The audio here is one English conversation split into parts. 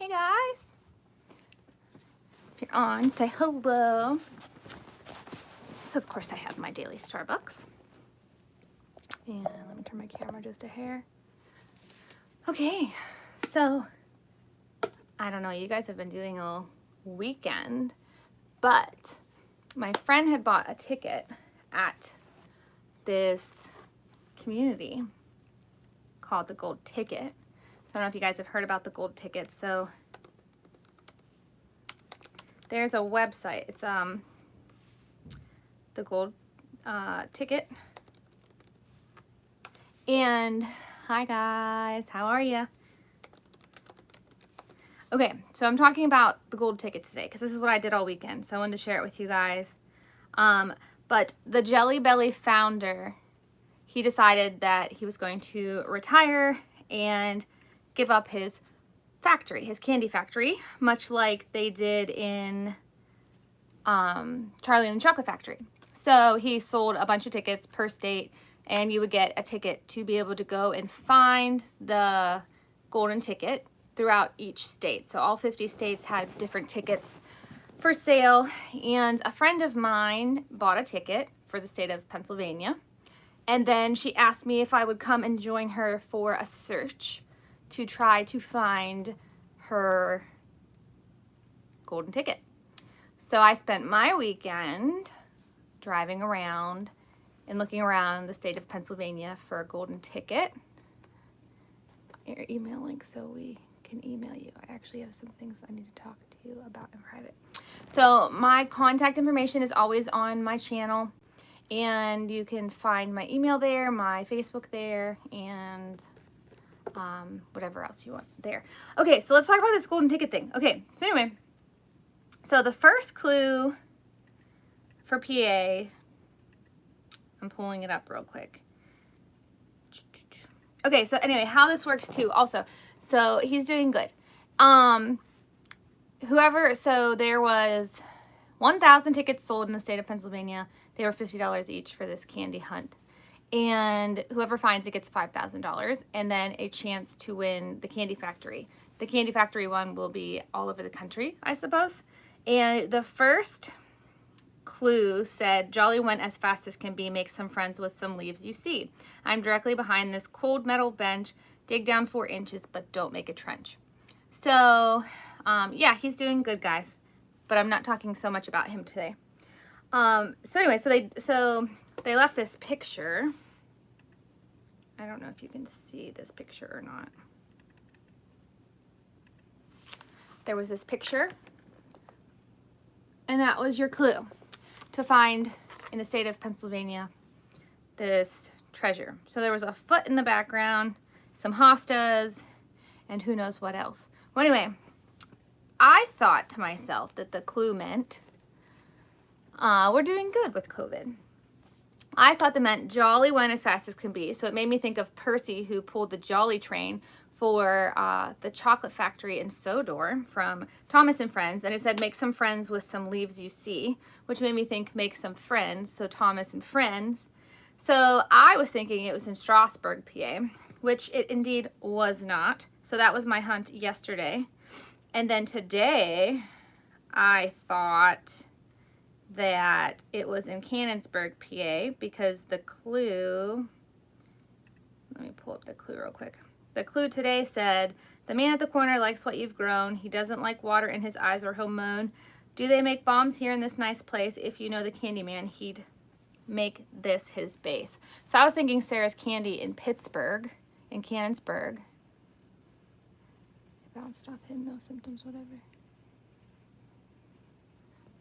guys. If you're on, say hello. So of course I have my daily Starbucks. And let me turn my camera just a hair. Okay, so I don't know, you guys have been doing all weekend, but my friend had bought a ticket at this community called the Gold Ticket. So I don't know if you guys have heard about the Gold Ticket. So there's a website. It's the Gold Ticket. And hi guys, how are you? Okay, so I'm talking about the Gold Ticket today because this is what I did all weekend. So I wanted to share it with you guys. But the Jelly Belly founder, he decided that he was going to retire and give up his factory, his candy factory, much like they did in Charlie and the Chocolate Factory. So he sold a bunch of tickets per state, and you would get a ticket to be able to go and find the golden ticket throughout each state. So all 50 states had different tickets for sale, and a friend of mine bought a ticket for the state of Pennsylvania, and then she asked me if I would come and join her for a search to try to find her golden ticket. So I spent my weekend driving around and looking around the state of Pennsylvania for a golden ticket. Your email link so we can email you. I actually have some things I need to talk to you about in private. So my contact information is always on my channel, and you can find my email there, my Facebook there, and whatever else you want there. Okay, so let's talk about this golden ticket thing. Okay, so anyway, so the first clue for PA, I'm pulling it up real quick. Okay, so anyway, how this works too also. So he's doing good. So there was 1,000 tickets sold in the state of Pennsylvania. They were $50 each for this candy hunt. And whoever finds it gets $5,000, and then a chance to win the Candy Factory. The Candy Factory one will be all over the country, I suppose. And the first clue said, Jolly went as fast as can be, make some friends with some leaves you see. I'm directly behind this cold metal bench, dig down 4 inches, but don't make a trench. So, yeah, he's doing good, guys. But I'm not talking so much about him today. So anyway, so they left this picture. I don't know if you can see this picture or not. There was this picture, and that was your clue to find in the state of Pennsylvania this treasure. So there was a foot in the background, some hostas, and who knows what else. Well, anyway, I thought to myself that the clue meant we're doing good with COVID. I thought that meant Jolly went as fast as can be. So it made me think of Percy, who pulled the Jolly train for the chocolate factory in Sodor from Thomas and Friends. And it said, make some friends with some leaves you see, which made me think make some friends. So Thomas and Friends. So I was thinking it was in Strasburg, PA, which it indeed was not. So that was my hunt yesterday. And then today I thought that it was in Canonsburg, PA, because the clue, let me pull up the clue real quick. The clue today said, the man at the corner likes what you've grown. He doesn't like water in his eyes or he'll moan. Do they make bombs here in this nice place? If you know the candy man, he'd make this his base. So I was thinking Sarah's Candy in Pittsburgh, in Canonsburg. It bounced off him, no symptoms, whatever.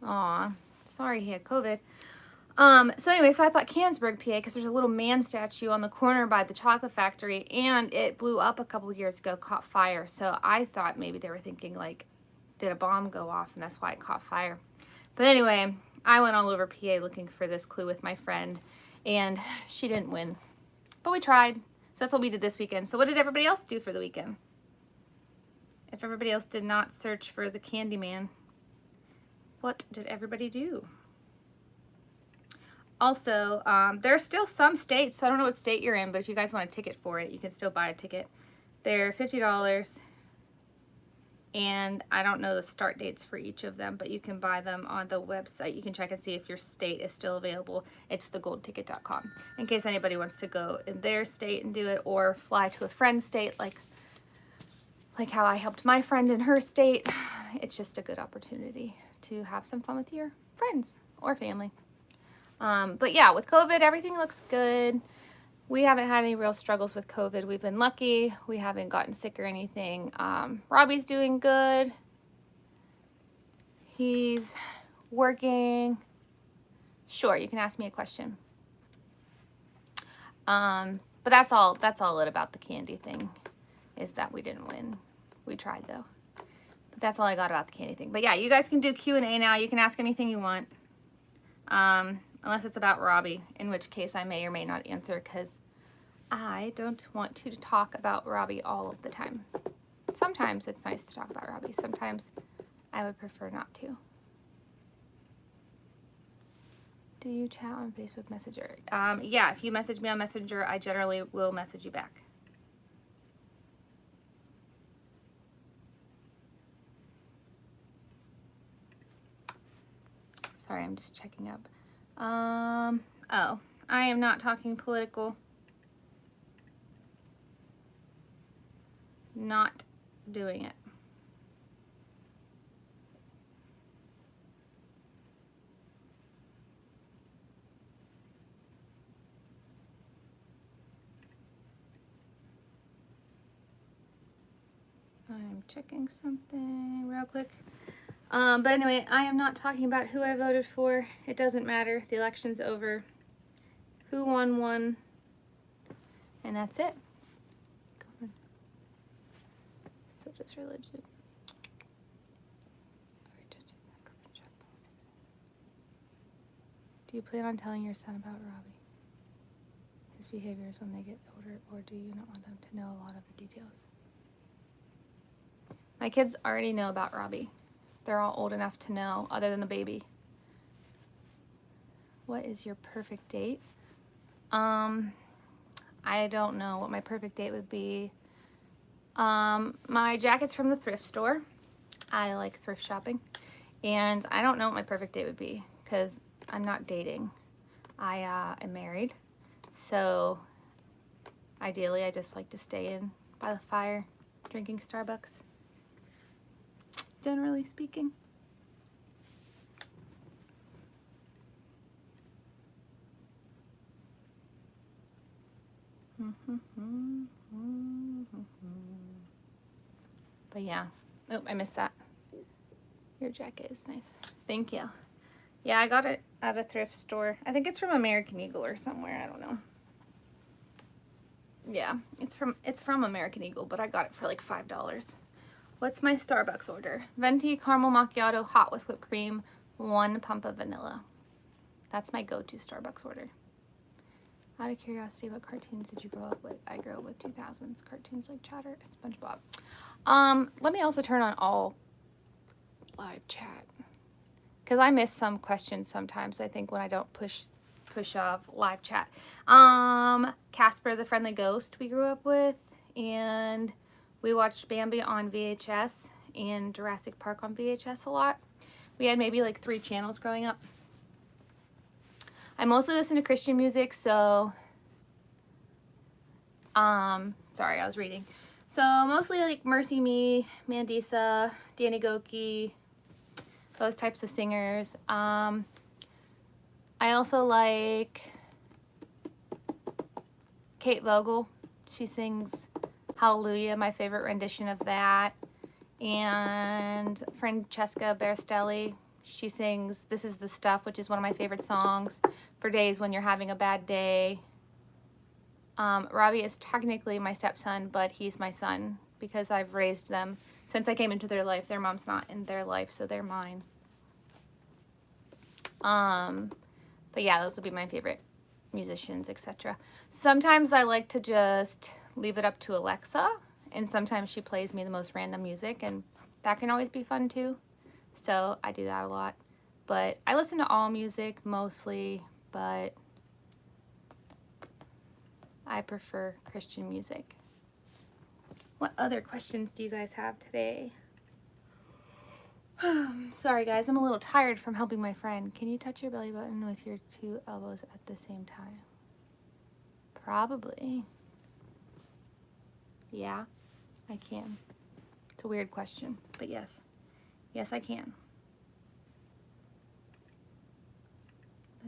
Aw. Sorry he had COVID. So anyway, so I thought Canonsburg, PA, because there's a little man statue on the corner by the chocolate factory, and it blew up a couple years ago, caught fire. So I thought maybe they were thinking, like, did a bomb go off, and that's why it caught fire. But anyway, I went all over PA looking for this clue with my friend, and she didn't win. But we tried. So that's what we did this weekend. So what did everybody else do for the weekend? If everybody else did not search for the candy man, what did everybody do? Also, there are still some states, so I don't know what state you're in, but if you guys want a ticket for it, you can still buy a ticket. They're $50, And I don't know the start dates for each of them, but you can buy them on the website. You can check and see if your state is still available. It's thegoldticket.com, in case anybody wants to go in their state and do it, or fly to a friend's state, like how I helped my friend in her state. It's just a good opportunity to have some fun with your friends or family. But yeah, with COVID, everything looks good. We haven't had any real struggles with COVID. We've been lucky. We haven't gotten sick or anything. Robbie's doing good. He's working. Sure, you can ask me a question. But that's all it about the candy thing, is that we didn't win. We tried though. But that's all I got about the candy thing. But yeah, you guys can do Q&A now. You can ask anything you want. Unless it's about Robbie, in which case I may or may not answer, because I don't want to talk about Robbie all of the time. Sometimes it's nice to talk about Robbie. Sometimes I would prefer not to. Do you chat on Facebook Messenger? Yeah, if you message me on Messenger, I generally will message you back. Sorry, I'm just checking up. Oh, I am not talking political. Not doing it. I'm checking something real quick. But anyway, I am not talking about who I voted for. It doesn't matter. The election's over. Who won, and that's it. So just religion. Do you plan on telling your son about Robbie? His behaviors when they get older, or do you not want them to know a lot of the details? My kids already know about Robbie. They're all old enough to know, other than the baby. What is your perfect date? I don't know what my perfect date would be. My jacket's from the thrift store. I like thrift shopping. And I don't know what my perfect date would be, because I'm not dating. I am married. So ideally, I just like to stay in by the fire, drinking Starbucks. Generally speaking. But yeah. Oh, I missed that. Your jacket is nice. Thank you. Yeah, I got it at a thrift store. I think it's from American Eagle or somewhere. I don't know. Yeah, it's from American Eagle, but I got it for like $5. What's my Starbucks order? Venti caramel macchiato hot with whipped cream, 1 pump of vanilla. That's my go-to Starbucks order. Out of curiosity, what cartoons did you grow up with? I grew up with 2000s cartoons like Chatter, SpongeBob. Let me also turn on all live chat, because I miss some questions sometimes, I think, when I don't push off live chat. Casper the Friendly Ghost we grew up with, and we watched Bambi on VHS and Jurassic Park on VHS a lot. We had maybe like 3 channels growing up. I mostly listen to Christian music, so sorry, I was reading. So mostly like Mercy Me, Mandisa, Danny Goki, those types of singers. I also like Kate Vogel. She sings Hallelujah, my favorite rendition of that. And Francesca Baristelli, she sings This Is the Stuff, which is one of my favorite songs for days when you're having a bad day. Robbie is technically my stepson, but he's my son because I've raised them since I came into their life. Their mom's not in their life, so they're mine. But yeah, those would be my favorite musicians, etc. Sometimes I like to just leave it up to Alexa, and sometimes she plays me the most random music, and that can always be fun too. So I do that a lot. But I listen to all music mostly, but I prefer Christian music. What other questions do you guys have today? Sorry guys, I'm a little tired from helping my friend. Can you touch your belly button with your 2 elbows at the same time? Probably. Yeah, I can. It's a weird question, but yes. Yes, I can.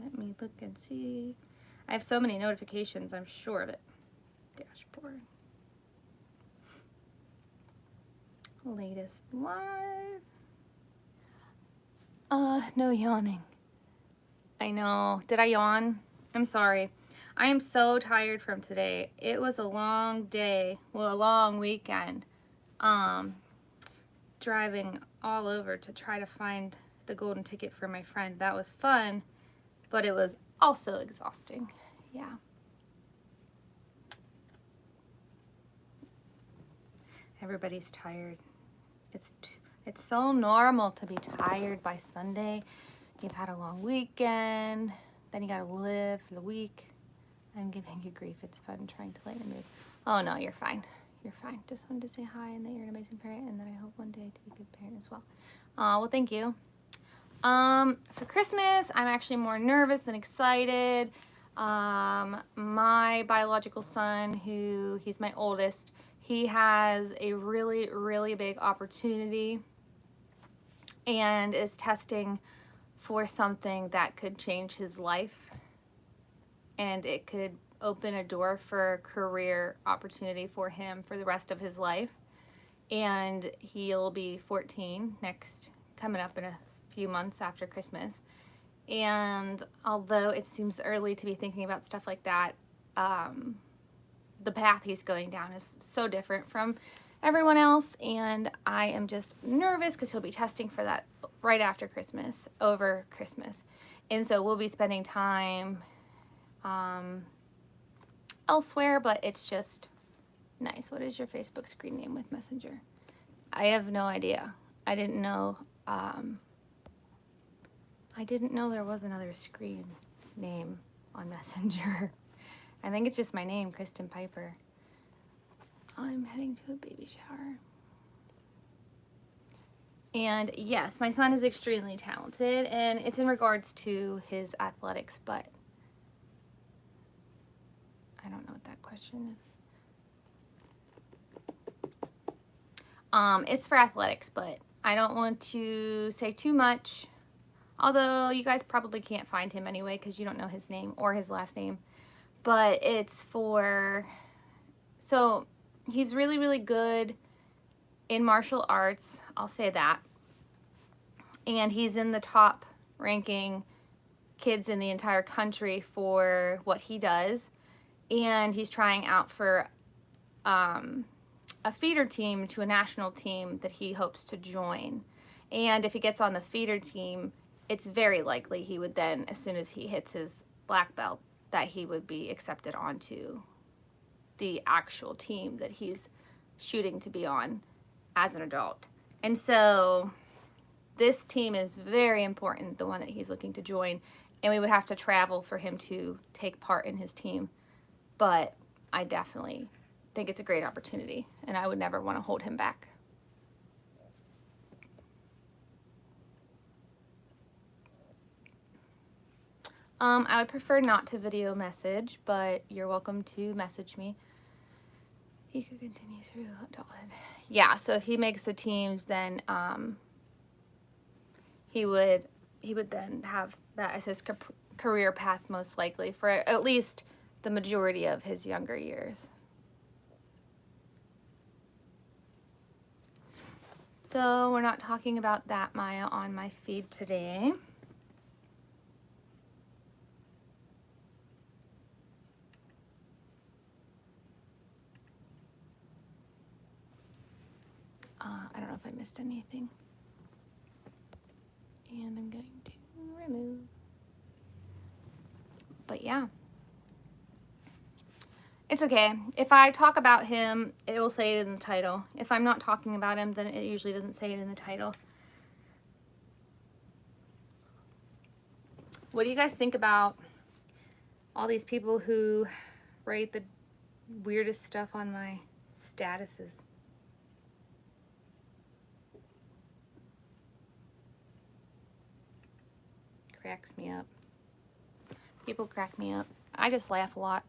Let me look and see. I have so many notifications, I'm sure of it. Dashboard. Latest live. No yawning. I know. Did I yawn? I'm sorry. I am so tired from today. It was a long day. Well, a long weekend. Driving all over to try to find the golden ticket for my friend. That was fun, but it was also exhausting. Yeah. Everybody's tired. It's so normal to be tired by Sunday. You've had a long weekend, then you gotta live for the week. I'm giving you grief. It's fun trying to lighten the mood. Oh no, you're fine. You're fine. Just wanted to say hi and that you're an amazing parent and that I hope one day to be a good parent as well. Well, thank you. For Christmas, I'm actually more nervous than excited. My biological son, he's my oldest, he has a really, really big opportunity and is testing for something that could change his life, and it could open a door for career opportunity for him for the rest of his life. And he'll be 14 coming up in a few months after Christmas. And although it seems early to be thinking about stuff like that, the path he's going down is so different from everyone else, and I am just nervous because he'll be testing for that right after Christmas, over Christmas. And so we'll be spending time elsewhere, but it's just nice. What is your Facebook screen name with Messenger? I have no idea. I didn't know there was another screen name on Messenger. I think it's just my name, Kristin Piper. I'm heading to a baby shower. And yes, my son is extremely talented, and it's in regards to his athletics, but I don't know what that question is. It's for athletics, but I don't want to say too much, although you guys probably can't find him anyway because you don't know his name or his last name. But it's for, so he's really, really good in martial arts, I'll say that. And he's in the top ranking kids in the entire country for what he does. And he's trying out for a feeder team to a national team that he hopes to join. And if he gets on the feeder team, it's very likely he would then, as soon as he hits his black belt, that he would be accepted onto the actual team that he's shooting to be on as an adult. And so this team is very important, the one that he's looking to join, and we would have to travel for him to take part in his team. But I definitely think it's a great opportunity, and I would never want to hold him back. I would prefer not to video message, but you're welcome to message me. He could continue through adulthood. Yeah, so if he makes the teams, then he would then have that as his career path, most likely, for at least the majority of his younger years. So we're not talking about that, Maya, on my feed today. I don't know if I missed anything. And I'm going to remove. But yeah. It's okay. If I talk about him, it will say it in the title. If I'm not talking about him, then it usually doesn't say it in the title. What do you guys think about all these people who write the weirdest stuff on my statuses? cracks me up. People crack me up. I just laugh a lot.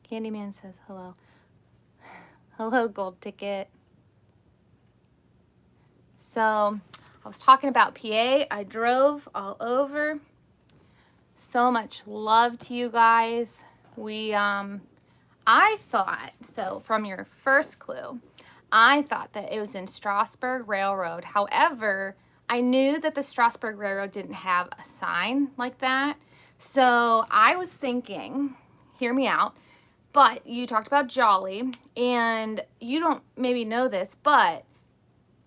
Candyman says hello. Hello, gold ticket. So I was talking about PA. I drove all over. So much love to you guys. I thought, so from your first clue, I thought that it was in Strasburg Railroad. However, I knew that the Strasburg Railroad didn't have a sign like that. So I was thinking, hear me out, but you talked about Jolly, and you don't maybe know this, but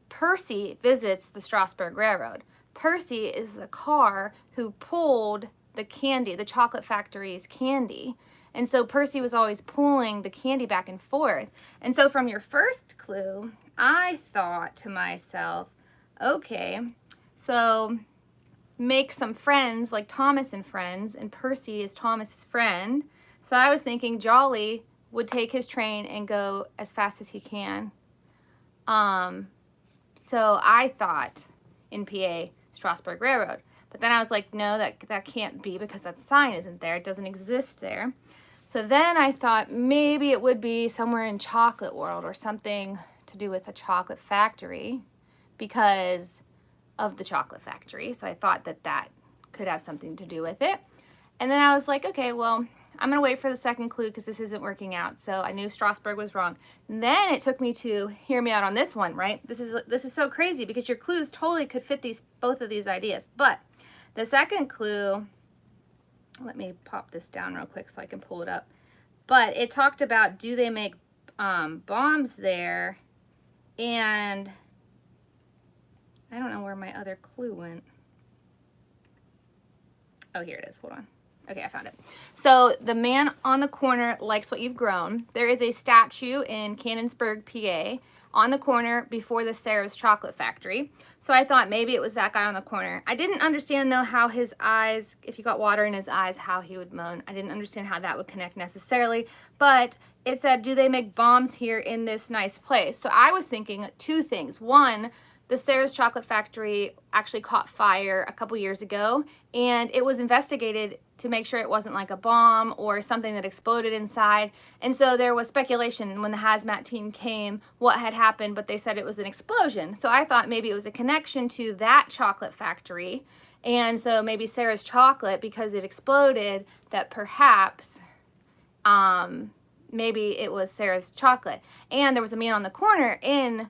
Percy visits the Strasburg Railroad. Percy is the car who pulled the candy, the chocolate factory's candy. And so Percy was always pulling the candy back and forth. And so from your first clue, I thought to myself, okay, so make some friends like Thomas and Friends, and Percy is Thomas's friend. So I was thinking Jolly would take his train and go as fast as he can. So I thought in PA, Strasburg Railroad. But then I was like, no, that can't be because that sign isn't there. It doesn't exist there. So then I thought maybe it would be somewhere in Chocolate World or something to do with a chocolate factory because of the chocolate factory. So I thought that could have something to do with it. And then I was like, okay, well, I'm going to wait for the second clue because this isn't working out. So I knew Strasburg was wrong. And then it took me to hear me out on this one, right? This is so crazy because your clues totally could fit both of these ideas. But the second clue, let me pop this down real quick so I can pull it up. But it talked about, do they make bombs there? And I don't know where my other clue went. Oh, here it is. Hold on. Okay, I found it. So the man on the corner likes what you've grown. There is a statue in Canonsburg, PA, on the corner before the Sarah's Chocolate Factory. So I thought maybe it was that guy on the corner. I didn't understand, though, how his eyes, if you got water in his eyes, how he would moan. I didn't understand how that would connect necessarily. But it said, do they make bombs here in this nice place? So I was thinking two things. One, the Sarah's Chocolate Factory actually caught fire a couple years ago, and it was investigated to make sure it wasn't like a bomb or something that exploded inside. And so there was speculation when the hazmat team came what had happened, but they said it was an explosion. So I thought maybe it was a connection to that chocolate factory. And so maybe Sarah's Chocolate, because it exploded, that perhaps maybe it was Sarah's Chocolate. And there was a man on the corner in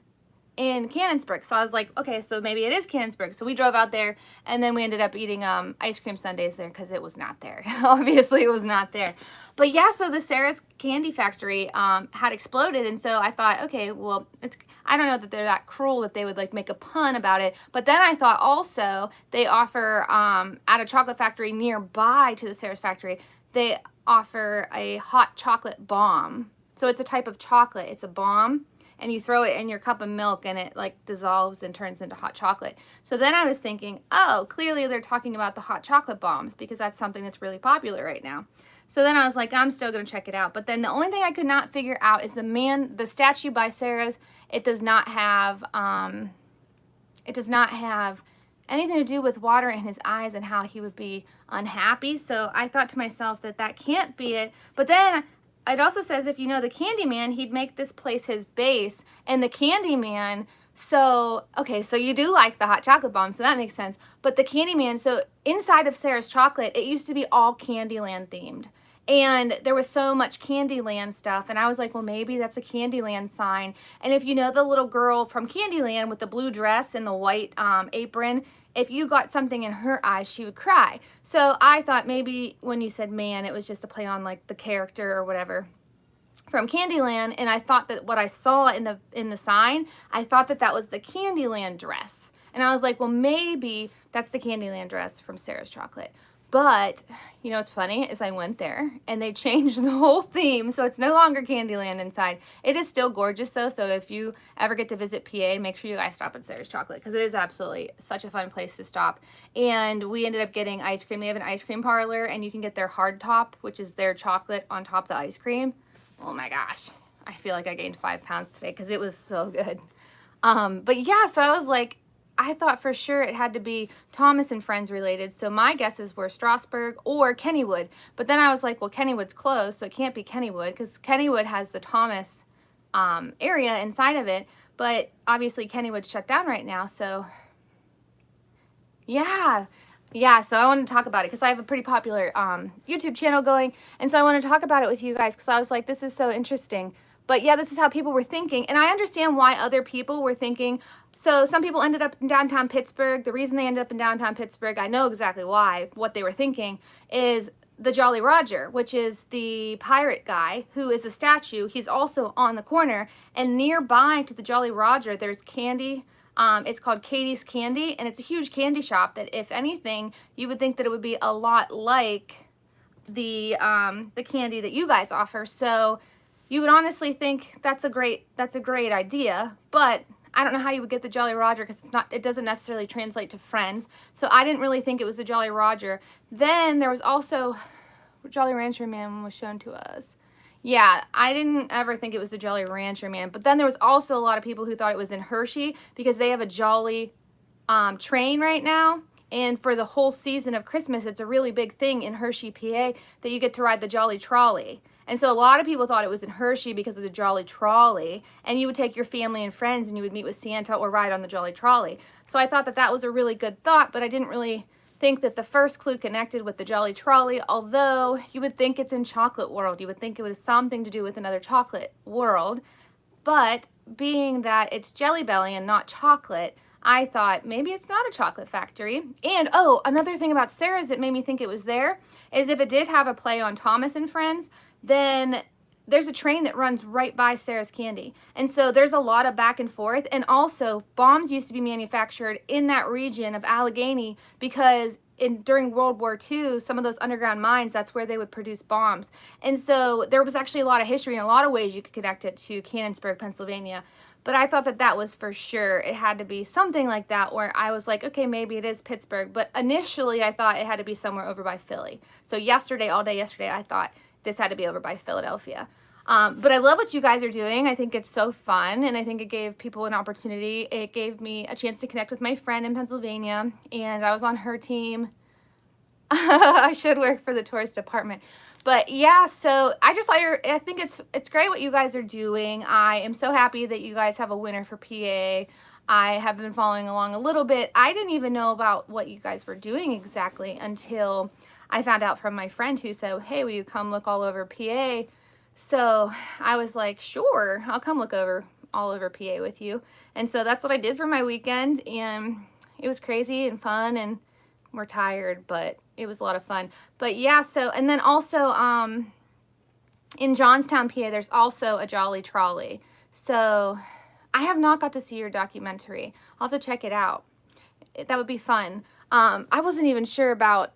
Canonsburg. So I was like, okay, so maybe it is Canonsburg. So we drove out there, and then we ended up eating ice cream sundaes there because it was not there. Obviously, it was not there. But yeah, so the Sarah's Candy Factory had exploded, and so I thought, okay, well, I don't know that they're that cruel that they would like make a pun about it. But then I thought also they offer at a chocolate factory nearby to the Sarah's factory, they offer a hot chocolate bomb. So it's a type of chocolate. It's a bomb. And you throw it in your cup of milk and it like dissolves and turns into hot chocolate. So then I was thinking, oh, clearly they're talking about the hot chocolate bombs because that's something that's really popular right now. So then I was like, I'm still going to check it out. But then the only thing I could not figure out is the statue by Sarah's, it does not have anything to do with water in his eyes and how he would be unhappy. So I thought to myself that can't be it. But then it also says if you know the Candyman, he'd make this place his base. And the Candyman, so, okay, so you do like the hot chocolate bomb, so that makes sense. But the Candyman, so inside of Sarah's Chocolate, it used to be all Candyland themed. And there was so much Candyland stuff. And I was like, well, maybe that's a Candyland sign. And if you know the little girl from Candyland with the blue dress and the white apron, if you got something in her eyes, she would cry. So I thought maybe when you said man, it was just a play on like the character or whatever from Candyland. And I thought that what I saw in the sign, I thought that was the Candyland dress. And I was like, well, maybe that's the Candyland dress from Sarah's Chocolate. But, you know what's funny is I went there and they changed the whole theme. So it's no longer Candyland inside. It is still gorgeous though. So if you ever get to visit PA, make sure you guys stop at Sarah's Chocolate because it is absolutely such a fun place to stop. And we ended up getting ice cream. They have an ice cream parlor and you can get their hard top, which is their chocolate on top of the ice cream. Oh my gosh. I feel like I gained 5 pounds today because it was so good. But yeah, so I was like, I thought for sure it had to be Thomas and Friends related. So my guesses were Strasburg or Kennywood. But then I was like, well, Kennywood's closed, so it can't be Kennywood because Kennywood has the Thomas area inside of it. But obviously Kennywood's shut down right now. So yeah. Yeah, so I want to talk about it because I have a pretty popular YouTube channel going. And so I want to talk about it with you guys because I was like, this is so interesting. But yeah, this is how people were thinking. And I understand why other people were thinking. So some people ended up in downtown Pittsburgh. The reason they ended up in downtown Pittsburgh, I know exactly why, what they were thinking, is the Jolly Roger, which is the pirate guy who is a statue. He's also on the corner. And nearby to the Jolly Roger, there's candy. It's called Katie's Candy, and it's a huge candy shop that, if anything, you would think that it would be a lot like the candy that you guys offer. So you would honestly think that's a great idea, but I don't know how you would get the Jolly Roger because it doesn't necessarily translate to Friends. So I didn't really think it was the Jolly Roger. Then there was also Jolly Rancher Man was shown to us. Yeah, I didn't ever think it was the Jolly Rancher Man. But then there was also a lot of people who thought it was in Hershey because they have a Jolly train right now. And for the whole season of Christmas, it's a really big thing in Hershey, PA, that you get to ride the Jolly Trolley. And so a lot of people thought it was in Hershey because of the Jolly Trolley. And you would take your family and friends and you would meet with Santa or ride on the Jolly Trolley. So I thought that that was a really good thought, but I didn't really think that the first clue connected with the Jolly Trolley, although you would think it's in Chocolate World. You would think it was something to do with another chocolate world. But being that it's Jelly Belly and not chocolate, I thought maybe it's not a chocolate factory. And, oh, another thing about Sarah's that made me think it was there is if it did have a play on Thomas and Friends, then there's a train that runs right by Sarah's Candy. And so there's a lot of back and forth. And also, bombs used to be manufactured in that region of Allegheny because during World War II, some of those underground mines, that's where they would produce bombs. And so there was actually a lot of history and a lot of ways you could connect it to Canonsburg, Pennsylvania. But I thought that that was for sure. It had to be something like that where I was like, okay, maybe it is Pittsburgh. But initially, I thought it had to be somewhere over by Philly. So yesterday, all day yesterday, I thought this had to be over by Philadelphia. But I love what you guys are doing. I think it's so fun, and I think it gave people an opportunity. It gave me a chance to connect with my friend in Pennsylvania, and I was on her team. I should work for the tourist department. But yeah, so I just thought I think it's great what you guys are doing. I am so happy that you guys have a winner for PA. I have been following along a little bit. I didn't even know about what you guys were doing exactly until I found out from my friend who said, hey, will you come look all over PA? So I was like, sure, I'll come look all over PA with you. And so that's what I did for my weekend, and it was crazy and fun, and we're tired, but it was a lot of fun. But yeah, so, and then also in Johnstown, PA, there's also a Jolly Trolley. So I have not got to see your documentary. I'll have to check it out. That would be fun. I wasn't even sure about,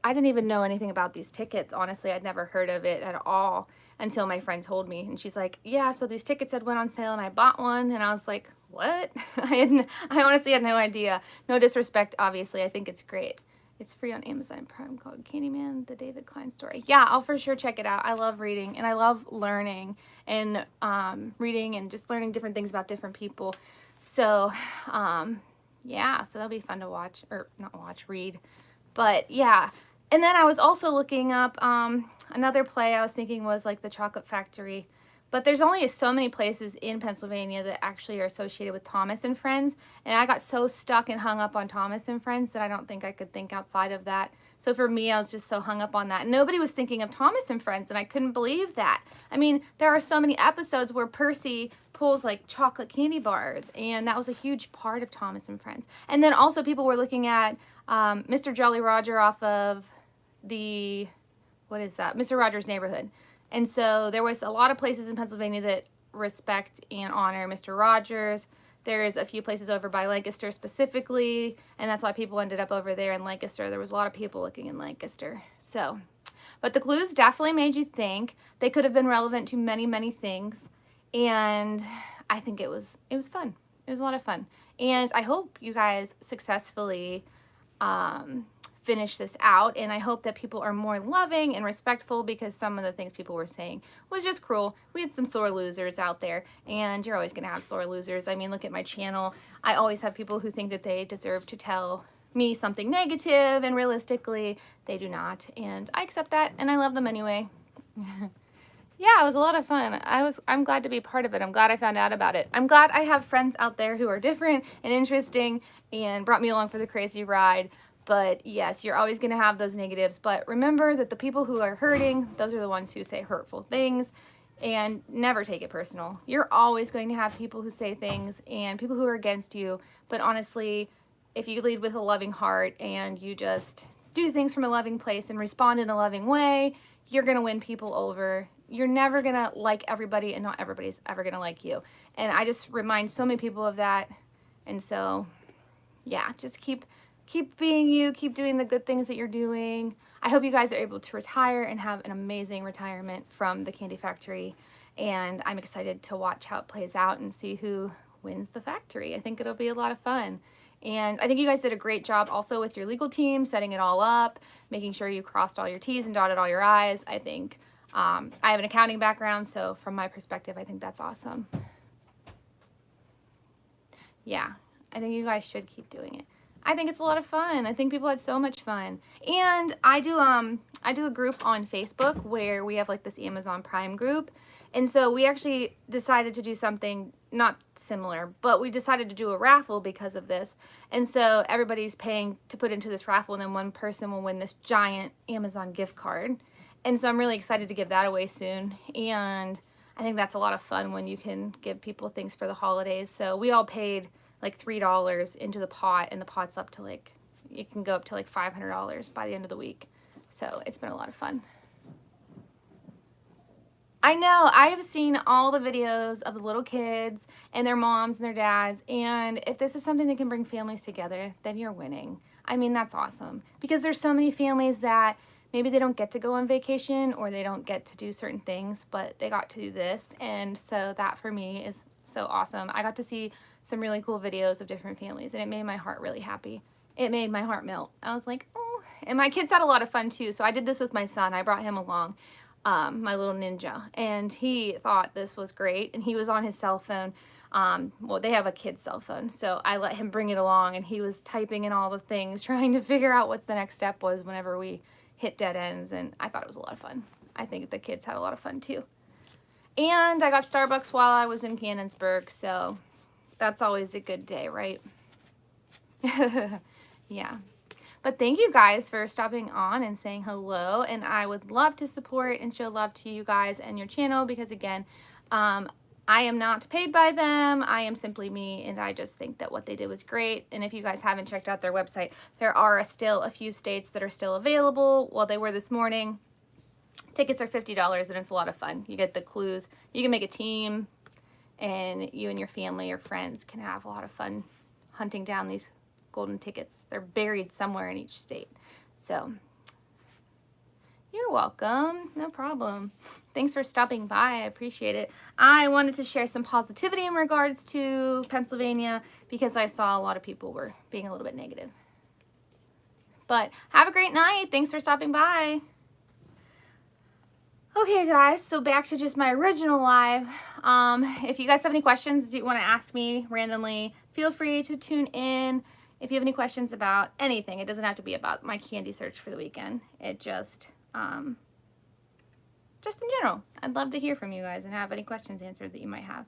I didn't even know anything about these tickets. Honestly, I'd never heard of it at all until my friend told me. And she's like, yeah, so these tickets had went on sale and I bought one. And I was like, what? I honestly had no idea. No disrespect, obviously. I think it's great. It's free on Amazon Prime, called Candyman, the David Klein story. Yeah, I'll for sure check it out. I love reading and I love learning and reading and just learning different things about different people. So, yeah, so that'll be fun to watch, or not watch, read. But yeah, and then I was also looking up another play I was thinking was like the Chocolate Factory. But there's only so many places in Pennsylvania that actually are associated with Thomas and Friends. And I got so stuck and hung up on Thomas and Friends that I don't think I could think outside of that. So for me, I was just so hung up on that. Nobody was thinking of Thomas and Friends, and I couldn't believe that. I mean, there are so many episodes where Percy pulls like chocolate candy bars, and that was a huge part of Thomas and Friends. And then also people were looking at Mr. Jolly Roger off of the, what is that? Mr. Rogers' Neighborhood. And so there was a lot of places in Pennsylvania that respect and honor Mr. Rogers. There's a few places over by Lancaster specifically, and that's why people ended up over there in Lancaster. There was a lot of people looking in Lancaster. So, but the clues definitely made you think. They could have been relevant to many, many things, and I think it was fun. It was a lot of fun, and I hope you guys successfully finish this out, and I hope that people are more loving and respectful, because some of the things people were saying was just cruel. We had some sore losers out there, and you're always gonna have sore losers. I mean, look at my channel. I always have people who think that they deserve to tell me something negative, and realistically they do not, and I accept that, and I love them anyway. Yeah, it was a lot of fun. I'm glad to be part of it. I'm glad I found out about it. I'm glad I have friends out there who are different and interesting and brought me along for the crazy ride. But yes, you're always going to have those negatives. But remember that the people who are hurting, those are the ones who say hurtful things, and never take it personal. You're always going to have people who say things and people who are against you. But honestly, if you lead with a loving heart and you just do things from a loving place and respond in a loving way, you're going to win people over. You're never going to like everybody, and not everybody's ever going to like you. And I just remind so many people of that. And so, yeah, just keep being you, keep doing the good things that you're doing. I hope you guys are able to retire and have an amazing retirement from the candy factory. And I'm excited to watch how it plays out and see who wins the factory. I think it'll be a lot of fun. And I think you guys did a great job also with your legal team, setting it all up, making sure you crossed all your T's and dotted all your I's. I think I have an accounting background, so from my perspective, I think that's awesome. Yeah, I think you guys should keep doing it. I think it's a lot of fun. I think people had so much fun. And I do a group on Facebook where we have like this Amazon Prime group. And so we actually decided to do something not similar, but we decided to do a raffle because of this. And so everybody's paying to put into this raffle, and then one person will win this giant Amazon gift card. And so I'm really excited to give that away soon. And I think that's a lot of fun when you can give people things for the holidays. So we all paid like $3 into the pot, and the pot's up to like, it can go up to like $500 by the end of the week. So it's been a lot of fun. I know, I have seen all the videos of the little kids and their moms and their dads, and if this is something that can bring families together, then you're winning. I mean, that's awesome, because there's so many families that maybe they don't get to go on vacation, or they don't get to do certain things, but they got to do this, and so that for me is so awesome. I got to see some really cool videos of different families, and it made my heart really happy. It made my heart melt. I was like, oh, and my kids had a lot of fun too, so I did this with my son. I brought him along. My little ninja, and he thought this was great, and he was on his cell phone. Well, they have a kid's cell phone, so I let him bring it along, and he was typing in all the things, trying to figure out what the next step was whenever we hit dead ends, and I thought it was a lot of fun. I think the kids had a lot of fun too. And I got Starbucks while I was in Canonsburg, so that's always a good day, right? Yeah. But thank you guys for stopping on and saying hello, and I would love to support and show love to you guys and your channel, because again, I am not paid by them. I am simply me, and I just think that what they did was great. And if you guys haven't checked out their website, there are still a few states that are still available. Well, they were this morning. Tickets are $50, and it's a lot of fun. You get the clues. You can make a team, and you and your family or friends can have a lot of fun hunting down these golden tickets. They're buried somewhere in each state. So you're welcome. No problem. Thanks for stopping by. I appreciate it. I wanted to share some positivity in regards to Pennsylvania, because I saw a lot of people were being a little bit negative. But have a great night. Thanks for stopping by. Okay guys, so back to just my original live. If you guys have any questions, do you want to ask me randomly, feel free to tune in. If you have any questions about anything, it doesn't have to be about my candy search for the weekend. It just in general. I'd love to hear from you guys and have any questions answered that you might have.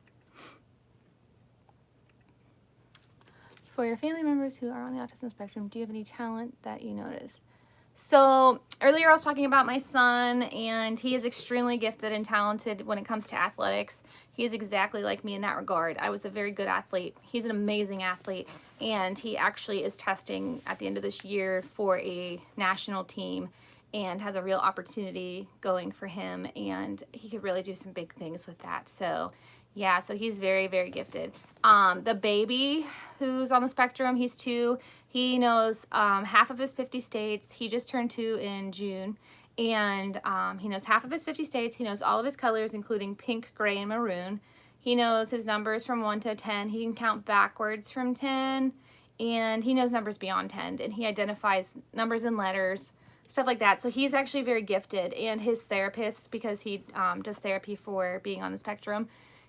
For your family members who are on the autism spectrum, do you have any talent that you notice? So earlier I was talking about my son, and he is extremely gifted and talented when it comes to athletics. He is exactly like me in that regard. I was a very good athlete. He's an amazing athlete, and he actually is testing at the end of this year for a national team and has a real opportunity going for him, and he could really do some big things with that. So yeah, so he's very, very gifted. The baby who's on the spectrum, he's 2. He knows half of his 50 states. He just turned 2 in June. And he knows half of his 50 states. He knows all of his colors, including pink, gray, and maroon. He knows his numbers from 1 to 10. He can count backwards from 10. and he knows numbers beyond 10, and he identifies numbers and letters, stuff like that. So he's actually very gifted, and his therapist, because he does therapy for being on the spectrum,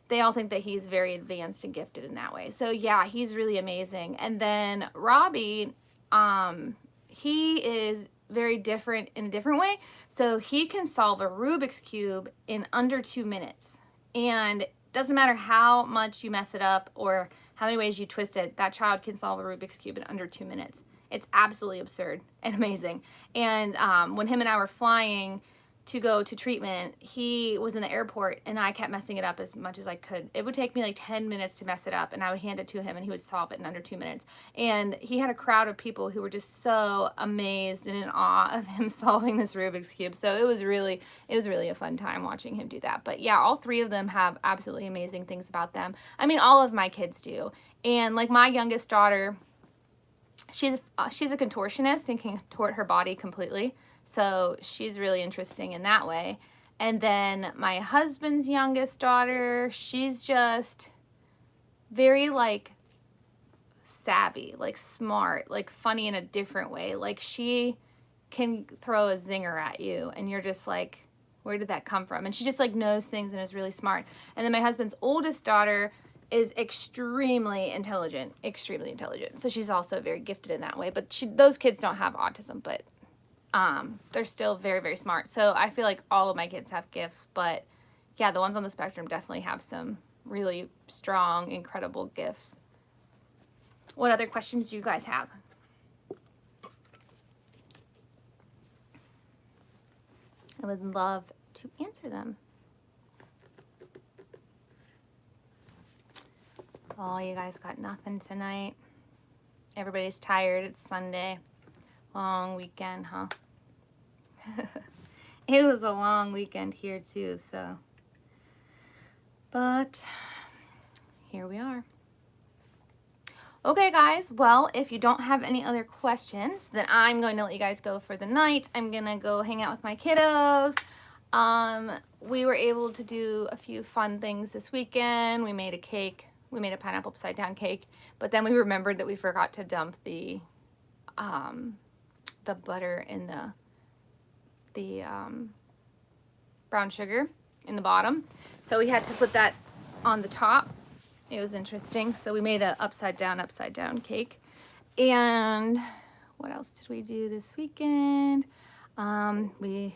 they all think that he's very advanced and gifted in that way. So yeah, he's really amazing. And then Robbie, he is very different in a different way. So he can solve a Rubik's Cube in under 2 minutes. And it doesn't matter how much you mess it up or how many ways you twist it, that child can solve a Rubik's Cube in under 2 minutes. It's absolutely absurd and amazing. And when him and I were flying to go to treatment, he was in the airport and I kept messing it up as much as I could. It would take me like 10 minutes to mess it up, and I would hand it to him and he would solve it in under 2 minutes. And he had a crowd of people who were just so amazed and in awe of him solving this Rubik's Cube. So it was really a fun time watching him do that. But yeah, all three of them have absolutely amazing things about them. I mean, all of my kids do. And like my youngest daughter, she's a contortionist and can contort her body completely. So she's really interesting in that way. And then my husband's youngest daughter, she's just very like savvy, like smart, like funny in a different way. Like she can throw a zinger at you and you're just like, where did that come from? And she just like knows things and is really smart. And then my husband's oldest daughter is extremely intelligent. So she's also very gifted in that way. But those kids don't have autism, but they're still very, very smart. So I feel like all of my kids have gifts, but yeah, the ones on the spectrum definitely have some really strong, incredible gifts. What other questions do you guys have? I would love to answer them. Oh, you guys got nothing tonight. Everybody's tired. It's Sunday. Long weekend, huh? It was a long weekend here too, so. But here we are. Okay, guys. Well, if you don't have any other questions, then I'm going to let you guys go for the night. I'm going to go hang out with my kiddos. We were able to do a few fun things this weekend. We made a cake. We made a pineapple upside down cake, but then we remembered that we forgot to dump the butter in the brown sugar in the bottom. So we had to put that on the top. It was interesting. So we made a upside down cake. And what else did we do this weekend? We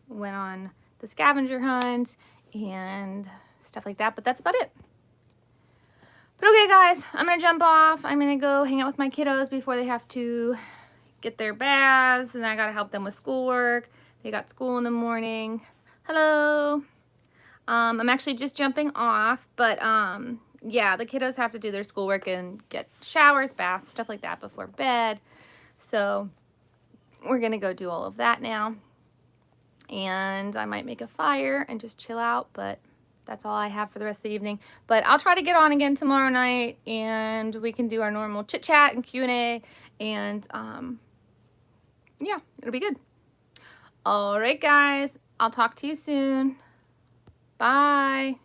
went on the scavenger hunt and stuff like that, but that's about it. But okay, guys, I'm going to jump off. I'm going to go hang out with my kiddos before they have to get their baths, and then I got to help them with schoolwork. They got school in the morning. Hello. I'm actually just jumping off, but yeah, the kiddos have to do their schoolwork and get showers, baths, stuff like that before bed. So we're going to go do all of that now. And I might make a fire and just chill out, but that's all I have for the rest of the evening. But I'll try to get on again tomorrow night, and we can do our normal chit chat and Q&A, and yeah, it'll be good. All right, guys, I'll talk to you soon. Bye.